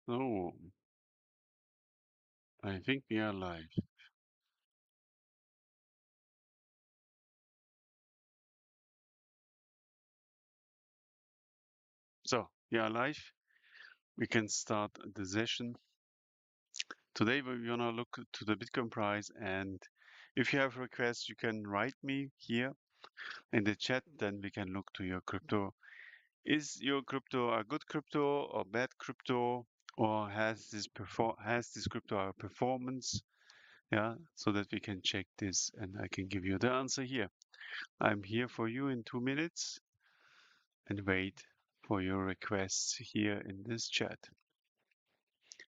So, I think we are live. So, we are live. We can start the session. Today, we want to look to the Bitcoin price. And if you have requests, you can write me here in the chat. Then we can look to your crypto. Is your crypto a good crypto or bad crypto? Or has this crypto a performance? Yeah, so that we can check this and I can give you the answer here. I'm here for you in 2 minutes. And wait for your requests here in this chat.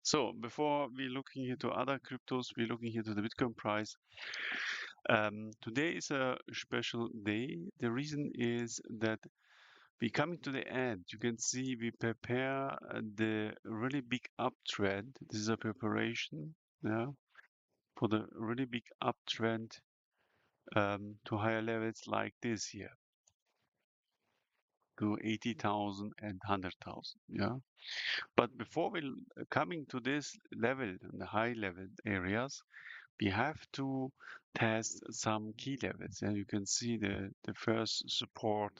So before we looking into other cryptos, we're looking into the Bitcoin price. Today is a special day. The reason is that we're coming to the end. You can see we prepare the really big uptrend. This is a preparation, yeah, for the really big uptrend to higher levels like this here, to 80,000 and 100,000. Yeah. But before we coming to this level, the high level areas, we have to test some key levels. And you can see the first support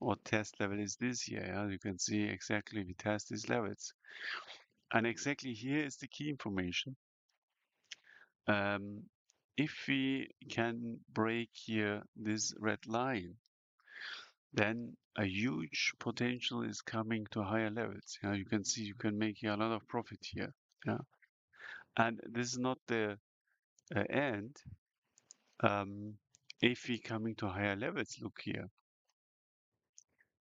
or test level is this here. Yeah? You can see exactly we test these levels. And exactly here is the key information. Um, if we can break here this red line, then a huge potential is coming to higher levels. Yeah, you can see you can make a lot of profit here. Yeah, and this is not the end. If we coming to higher levels, look here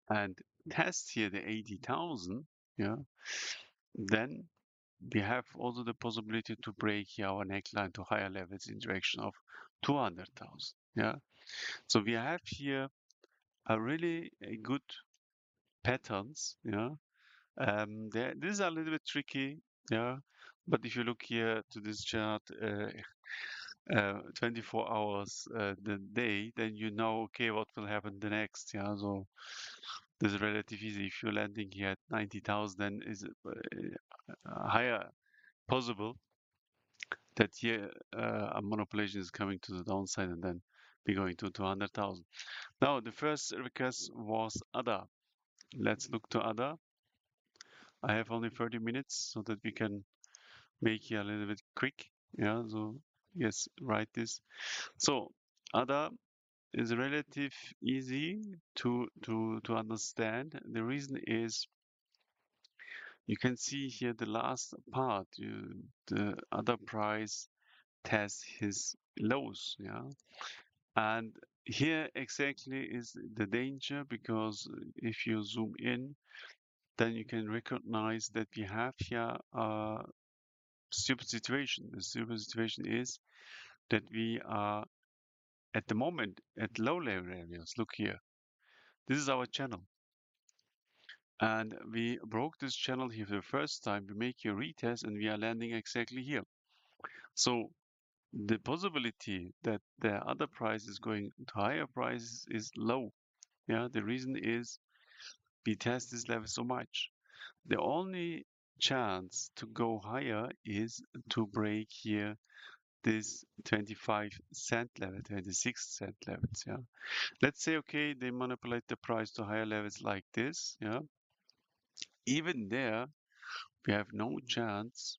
and test here the 80,000. Yeah, then we have also the possibility to break here our neckline to higher levels in direction of 200,000. Yeah, so we have here a really good patterns. Yeah. This is a little bit tricky, yeah. But if you look here to this chart, 24 hours the day, then you know, okay, what will happen the next, yeah. So this is relative easy. If you're landing here at 90,000, then is higher possible that here a manipulation is coming to the downside, and then we're going to 200,000. Now the first request was other. Let's look to other. I have only 30 minutes so that we can make it a little bit quick. Yeah, so yes, write this. So other is relative easy to understand. The reason is you can see here the last part, the other price tests his lows, yeah. And here exactly is the danger, because if you zoom in, then you can recognize that we have here a stupid situation. The stupid situation is that we are at the moment at low level areas. Look here. This is our channel. And we broke this channel here for the first time. We make a retest and we are landing exactly here. So the possibility that the other price is going to higher prices is low. Yeah, the reason is we test this level so much. The only chance to go higher is to break here this 25-cent level, 26-cent levels. Yeah. Let's say, okay, they manipulate the price to higher levels like this. Yeah. Even there, we have no chance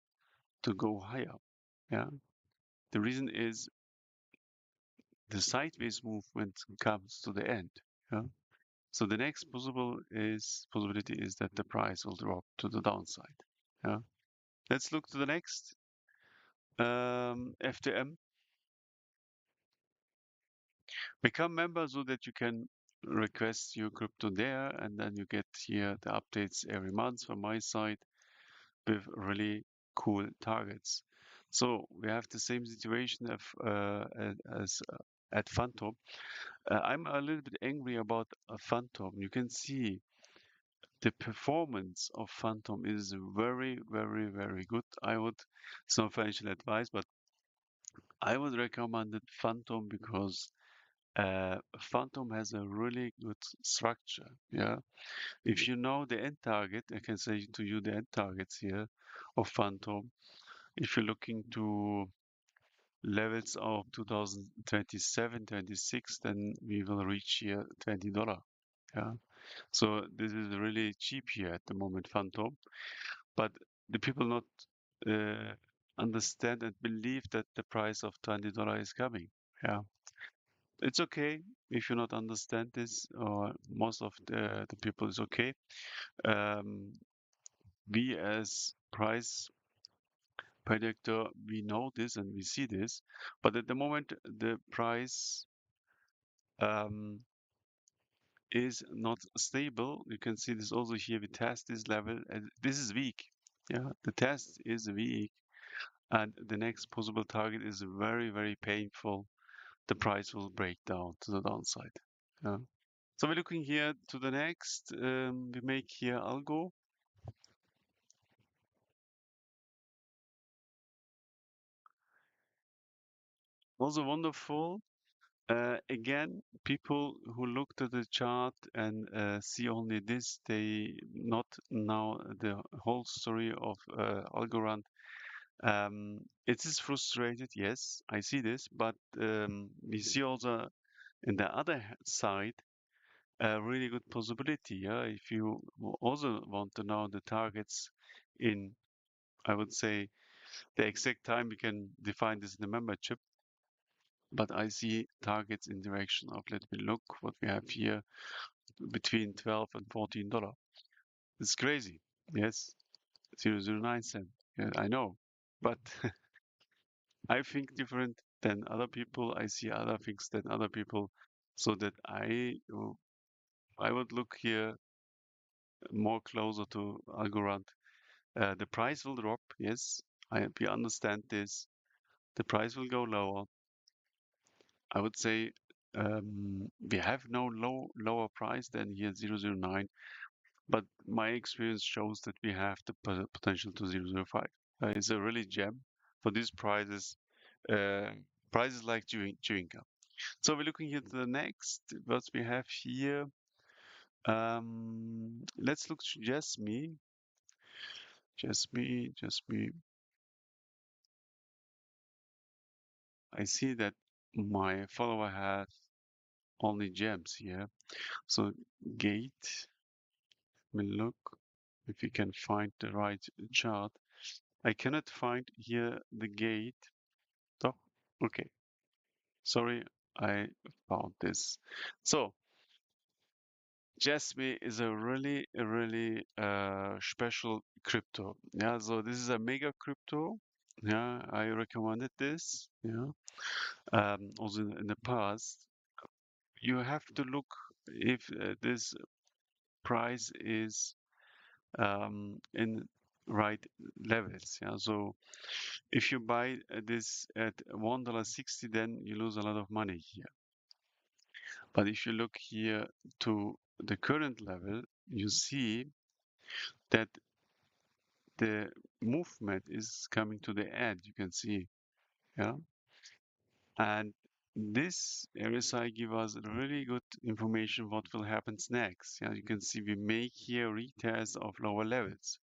to go higher. Yeah. The reason is the sideways movement comes to the end. Yeah. So the next possibility is that the price will drop to the downside. Yeah. Let's look to the next FTM. Become member so that you can request your crypto there, and then you get here the updates every month from my side with really cool targets. So we have the same situation as at Phantom. I'm a little bit angry about Phantom. You can see the performance of Phantom is very, very, very good. It's not financial advice, but I would recommend it Phantom because Phantom has a really good structure. Yeah, if you know the end target, I can say to you the end targets here of Phantom. If you're looking to levels of 2027, 26, then we will reach here $20. Yeah, so this is really cheap here at the moment, Phantom. But the people not uh, understand and believe that the price of $20 is coming. Yeah, it's okay if you not understand this, or most of the people is okay. Um, we as price predictor, we know this and we see this, but at the moment the price um, is not stable. You can see this also here. We test this level, and this is weak. Yeah, the test is weak, and the next possible target is very, very painful. The price will break down to the downside. Yeah. So we're looking here to the next. We make here algo. Also wonderful. Again, people who looked at the chart and see only this, they not know the whole story of Algorand. It is frustrated, yes, I see this, but we see also in the other side a really good possibility. Yeah, if you also want to know the targets in, I would say, the exact time, we can define this in the membership. But I see targets in direction of, let me look what we have here, between 12 and $14. It's crazy. Yes, 0.009 cent. Yeah, I know, but I think different than other people. I see other things than other people, so that I would look here more closer to Algorand. The price will drop. Yes, we understand this. The price will go lower. I would say we have no lower price than here 0.009, but my experience shows that we have the potential to 0.005. It's a really gem for these prices. Uh, Prices like chewing gum. So we're looking here to the next. What we have here. Let's look to just me. I see that my follower has only gems here. So gate. Let me look if we can find the right chart. I cannot find here the gate. Oh, okay. Sorry, I found this. So Jasmine is a really special crypto. Yeah, so this is a mega crypto. Yeah, I recommended this. Yeah, also in the past. You have to look if this price is in right levels. Yeah, so if you buy this at $1.60, then you lose a lot of money here. But if you look here to the current level, you see that the movement is coming to the end. You can see, yeah. And this RSI give us really good information what will happen next. Yeah, you can see we make here retest of lower levels.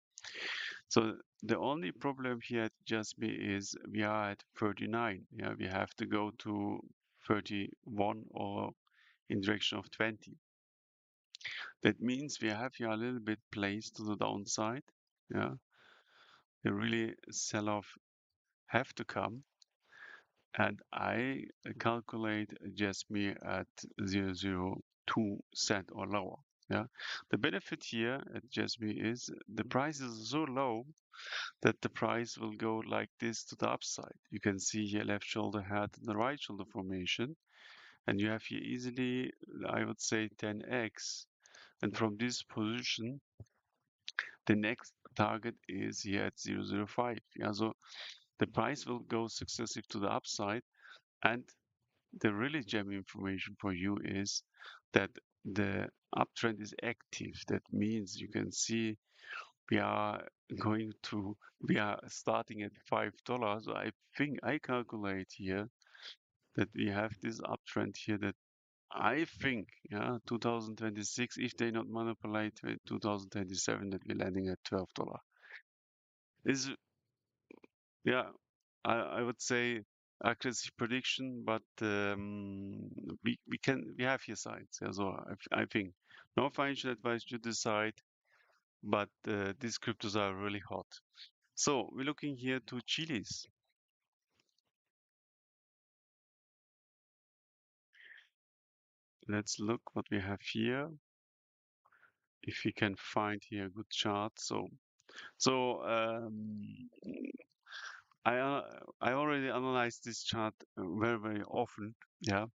So the only problem here at Jaspi is we are at 39. Yeah, we have to go to 31 or in direction of 20. That means we have here a little bit placed to the downside. Yeah, the really sell-off have to come, and I calculate Jaspi at 0.002 cent or lower. Yeah, the benefit here at Jaspi is the price is so low that the price will go like this to the upside. You can see here left shoulder head and the right shoulder formation, and you have here easily, I would say, 10x. And from this position, the next target is here at 0.005. Yeah, so the price will go successive to the upside, and the really gem information for you is that the uptrend is active. That means you can see we are we are starting at $5. I think I calculate here that we have this uptrend here that I think, yeah, 2026, if they not manipulate 2027, that we're landing at $12. Is, yeah, I would say aggressive prediction, but we have here sides. Yeah, so I think no financial advice to decide, but these cryptos are really hot. So we're looking here to Chilis. Let's look what we have here. If we can find here a good chart. So I already analyzed this chart very often. Yeah.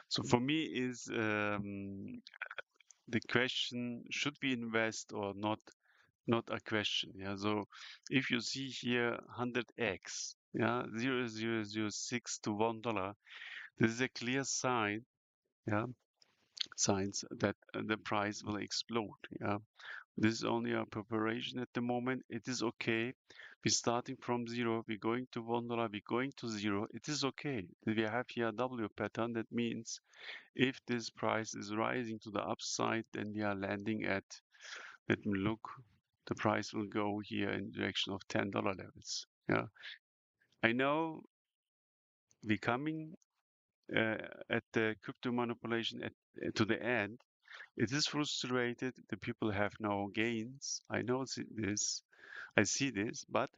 So for me is the question, should we invest or not? Not a question. Yeah. So if you see here 100x, yeah, 0.006 to $1, this is a clear sign. Yeah. Signs that the price will explode. Yeah. This is only a preparation at the moment. It is okay. We're starting from zero. We're going to $1. We're going to zero. It is okay. We have here a W pattern. That means if this price is rising to the upside, then we are landing at, let me look, the price will go here in the direction of $10 levels. Yeah. I know we're coming uh, at the crypto manipulation to the end. It is frustrated. The people have no gains. I know this. I see this, but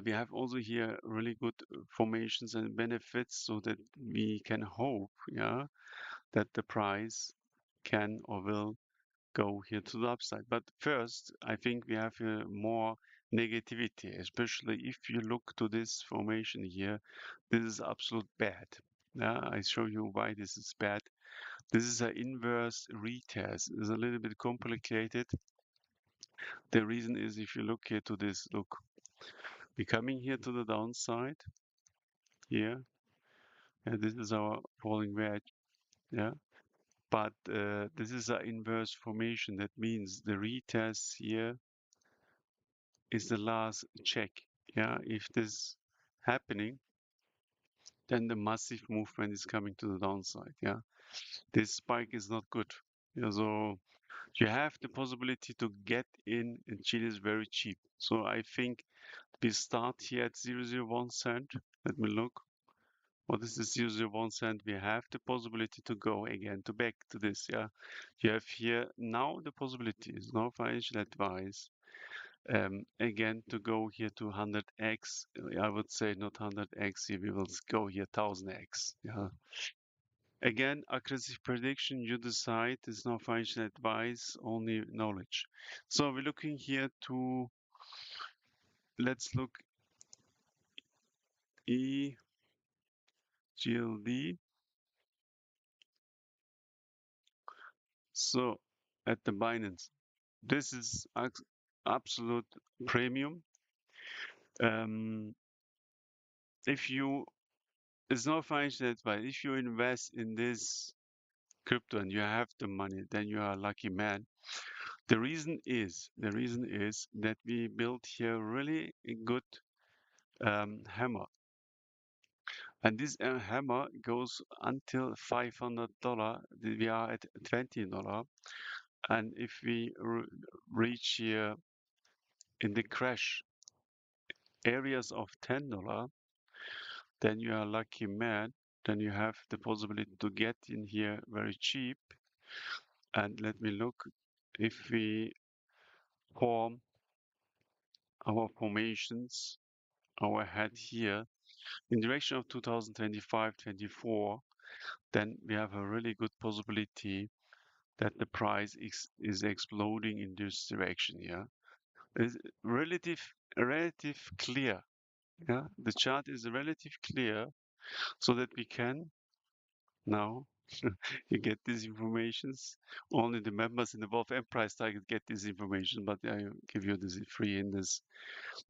we have also here really good formations and benefits so that we can hope, yeah, that the price can or will go here to the upside. But first, I think we have more negativity, especially if you look to this formation here. This is absolute bad. Yeah, I show you why this is bad. This is an inverse retest. It's a little bit complicated. The reason is if you look here to this, look, we're coming here to the downside here, and this is our falling wedge, yeah. But this is an inverse formation. That means the retest here is the last check, yeah. If this happening, then the massive movement is coming to the downside, yeah. This spike is not good. Yeah, so you have the possibility to get in, and Chile is very cheap. So I think we start here at 0.001 cent. Let me look. What is the 0.001 cent? We have the possibility to go again to back to this. Yeah, you have here now the possibilities. No financial advice. Again to go here to 100x. I would say not 100x. We will go here 1000x. Yeah. Again, aggressive prediction. You decide. There's no financial advice, only knowledge. So we're looking here to. Let's look EGLD. So at the Binance, this is absolute premium. Um, if you, it's not financial advice. If you invest in this crypto and you have the money, then you are a lucky man. The reason is that we built here really a good hammer, and this hammer goes until $500. We are at $20, and if we reach here in the crash areas of $10, then you are a lucky man. Then you have the possibility to get in here very cheap. And let me look, if we form our formations, our head here in direction of 2025-24, then we have a really good possibility that the price is exploding in this direction here. It's relative clear. Yeah, the chart is relative clear, so that we can now you get these informations. Only the members in the Wolf Price target get this information, but I give you this free in this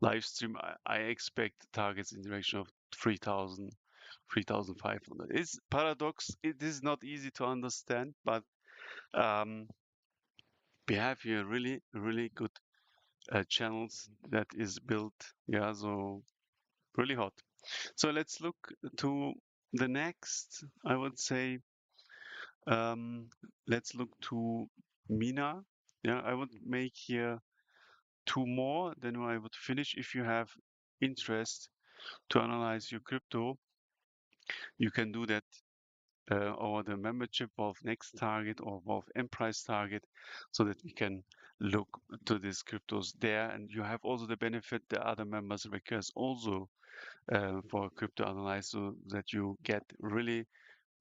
live stream. I expect targets in the direction of 3,000, 3,500. It's paradox. It is not easy to understand, but um, we have here really good channels that is built. Yeah, so really hot. So let's look to the next, I would say, Um, let's look to Mina. Yeah, I would make here two more, then I would finish. If you have interest to analyze your crypto, you can do that over the membership of Next Target or of M Price Target, so that we can look to these cryptos there. And you have also the benefit the other members request also for crypto analyze, so that you get really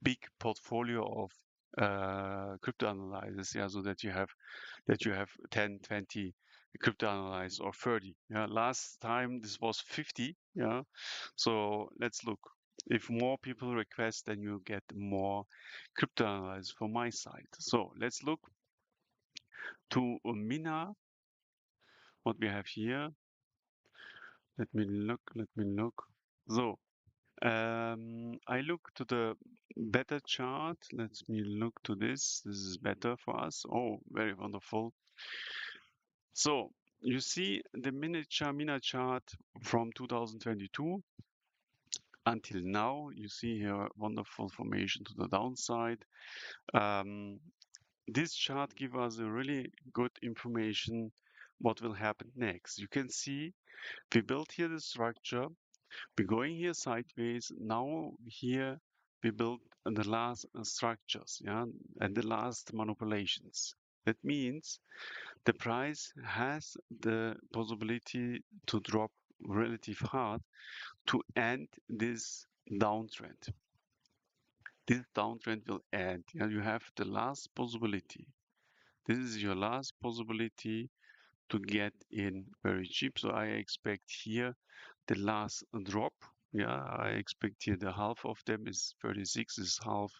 big portfolio of crypto analysis, yeah, so that you have 10, 20 crypto analyze or 30. Yeah, last time this was 50. Yeah, so let's look. If more people request, then you get more crypto analysis from my side. So let's look to Mina, what we have here. Let me look, let me look. So I look to the better chart. Let me look to this. This is better for us. Oh, very wonderful. So you see the Mina chart from 2022 until now. You see here wonderful formation to the downside. Um, this chart gives us a really good information what will happen next. You can see we built here the structure. We're going here sideways. Now here we build the last structures, yeah, and the last manipulations. That means the price has the possibility to drop relative hard to end this downtrend. This downtrend will end. Yeah, you have the last possibility. This is your last possibility to get in very cheap. So I expect here the last drop. Yeah, I expect here the half of them is 36. This half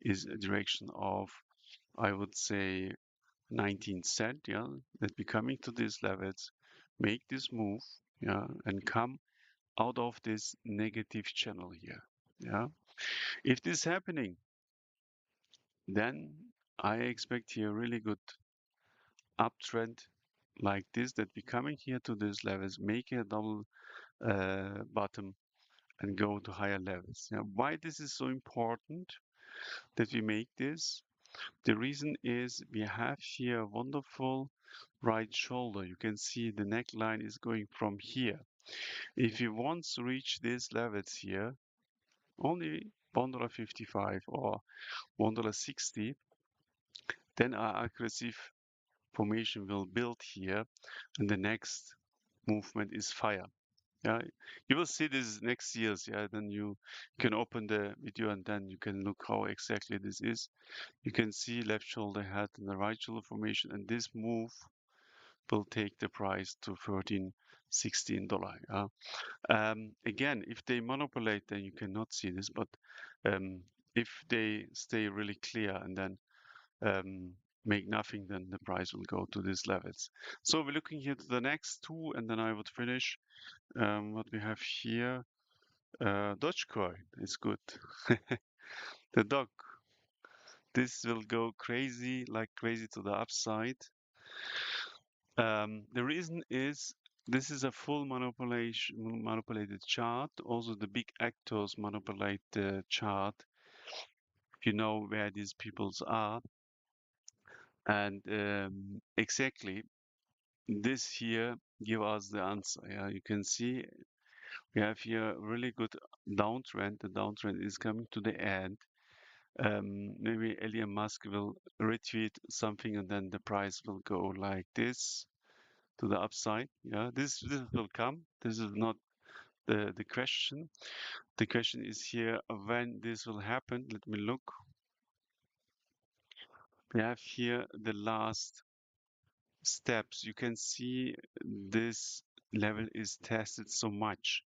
is a direction of, I would say, 19 cent. Yeah, that we coming to these levels, make this move. Yeah, and come out of this negative channel here. Yeah, if this is happening, then I expect here really good uptrend like this, that we coming here to these levels, make a double bottom and go to higher levels. Now, why this is so important that we make this? The reason is we have here a wonderful right shoulder. You can see the neckline is going from here. If you want to reach these levels here, only $1.55 or $1.60, then our aggressive formation will build here, and the next movement is fire. Yeah, you will see this next years. Yeah, then you can open the video and then you can look how exactly this is. You can see left shoulder head and the right shoulder formation, and this move will take the price to 13, $16. Yeah. Again, if they manipulate, then you cannot see this, but um, if they stay really clear and then um, make nothing, then the price will go to these levels. So we're looking here to the next two, and then I would finish what we have here. Dogecoin is good. The dog. This will go crazy, like crazy to the upside. The reason is this is a full manipulated chart. Also, the big actors manipulate the chart. You know where these peoples are, and exactly this here give us the answer. Yeah, you can see we have here a really good downtrend. The downtrend is coming to the end. Maybe Elon Musk will retweet something and then the price will go like this to the upside. Yeah, this will come. This is not the question. The question is here when this will happen. Let me look. We have here the last steps. You can see this level is tested so much.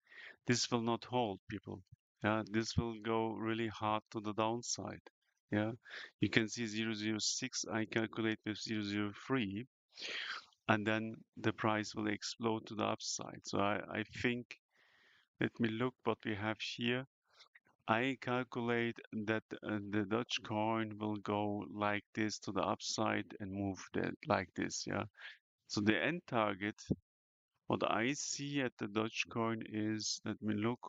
This will not hold, people. Yeah, this will go really hard to the downside. Yeah, you can see 0.006. I calculate with 0.003, and then the price will explode to the upside. So I think, let me look what we have here. I calculate that the Dutch coin will go like this to the upside and move that like this. Yeah. So the end target, what I see at the Dutch coin is, let me look.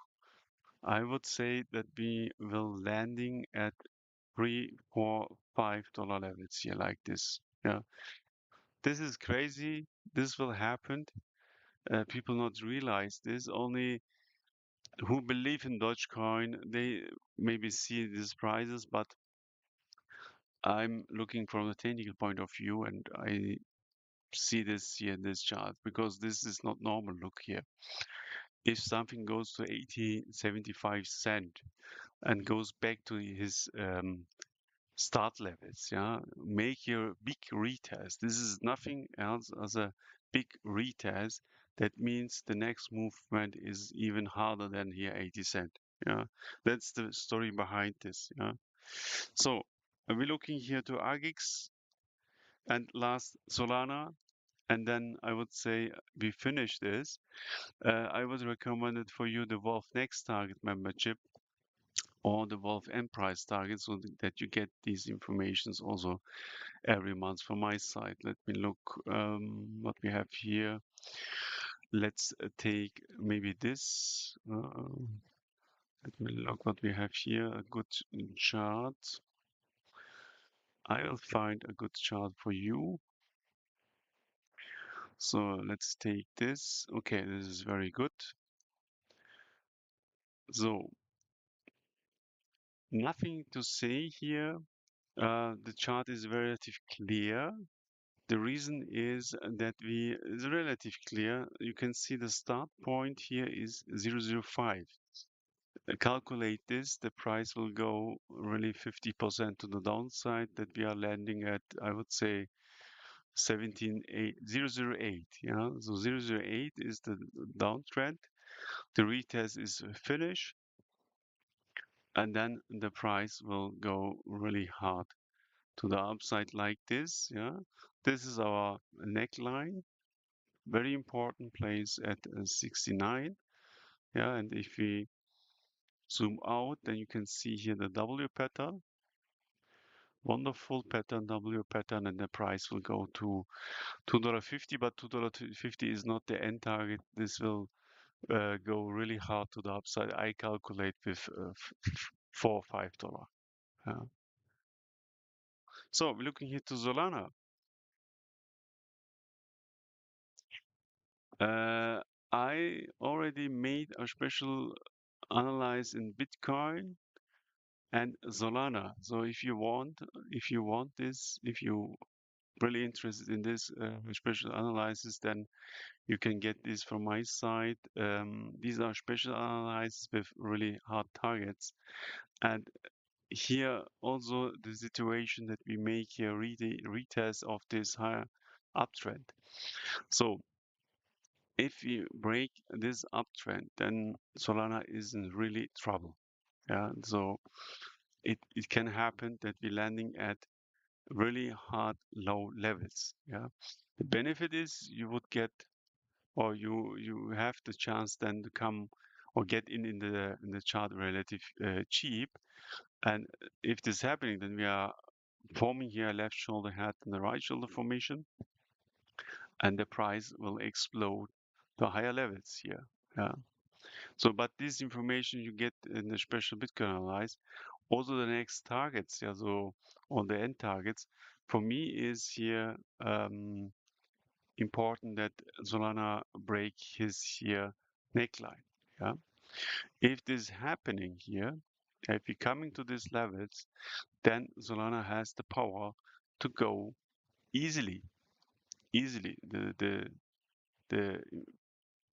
I would say that we will landing at 3, 4, $5 levels here like this. Yeah, this is crazy. This will happen. People not realize this. Only who believe in Dogecoin, they maybe see these prices, but I'm looking from a technical point of view, and I see this here in this chart because this is not normal. Look here. If something goes to 80, 75 cent and goes back to his start levels, yeah, make your big retest. This is nothing else as a big retest. That means the next movement is even harder than here 80 cent. Yeah, that's the story behind this. Yeah, so we're looking here to AGX and last Solana, and then I would say we finish this. I would recommend it for you the Wolf Next Target membership or the Wolf End Price Target so that you get these informations also every month from my side. Let me look what we have here. Let's take maybe this. Let me look what we have here. A good chart. I will find a good chart for you. So let's take this. Okay, this is very good. So nothing to say here. The chart is relatively clear. The reason is that it's relatively clear. You can see the start point here is 0.05. Calculate this, the price will go really 50% to the downside that we are landing at, I would say, 0.08. Yeah, so 0.08 is the downtrend. The retest is finished, and then the price will go really hard to the upside like this. Yeah, this is our neckline, very important place at 69. Yeah, and if we zoom out, then you can see here the W pattern, wonderful pattern, W pattern, and the price will go to $2.50, but $2.50 is not the end target. This will go really hard to the upside. I calculate with $4 or $5. Yeah. So we're looking here to Solana. I already made a special analyze in Bitcoin and Solana. So if you want this, if you really interested in this special analysis, then you can get this from my side. These are special analyses with really hard targets. And here also the situation that we make here, retest of this higher uptrend. So if we break this uptrend, then Solana is in really trouble. Yeah, so it can happen that we're landing at really hard low levels. Yeah, the benefit is you would get, or you have the chance then to come or get in the chart relative cheap. And if this is happening, then we are forming here a left shoulder head and the right shoulder formation, and the price will explode to higher levels here. Yeah. So, but this information you get in the special Bitcoin analyze. Also, the next targets, yeah, so on the end targets, for me is here important that Solana break his here neckline. Yeah, if this is happening here, if we coming to these levels, then Solana has the power to go easily.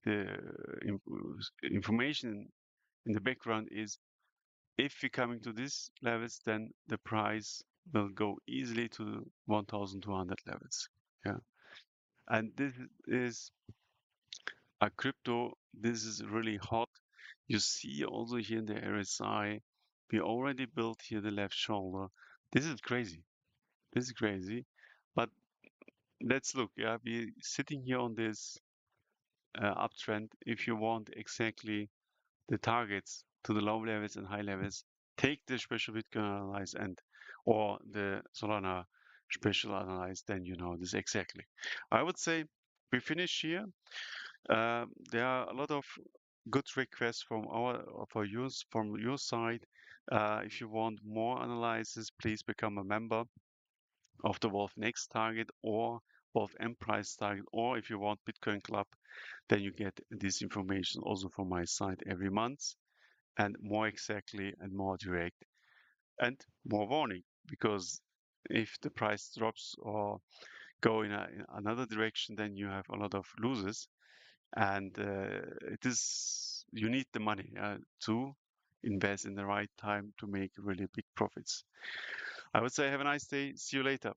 The information in the background is if we coming to these levels, then the price will go easily to 1,200 levels. Yeah, and this is a crypto. This is really hot. You see also here in the RSI, we already built here the left shoulder. This is crazy. This is crazy. But let's look. Yeah, we're sitting here on this uptrend. If you want exactly the targets to the low levels and high levels, take the special Bitcoin analyze and or the Solana special analyze, then you know this exactly. I would say we finish here. There are a lot of good request from your side. If you want more analysis, please become a member of the Wolf Next Target or Wolf M Price Target, or if you want Bitcoin Club, then you get this information also from my side every month, and more exactly and more direct and more warning, because if the price drops or go in another direction, then you have a lot of losers, and it is you need the money to invest in the right time to make really big profits. I would say have a nice day. See you later.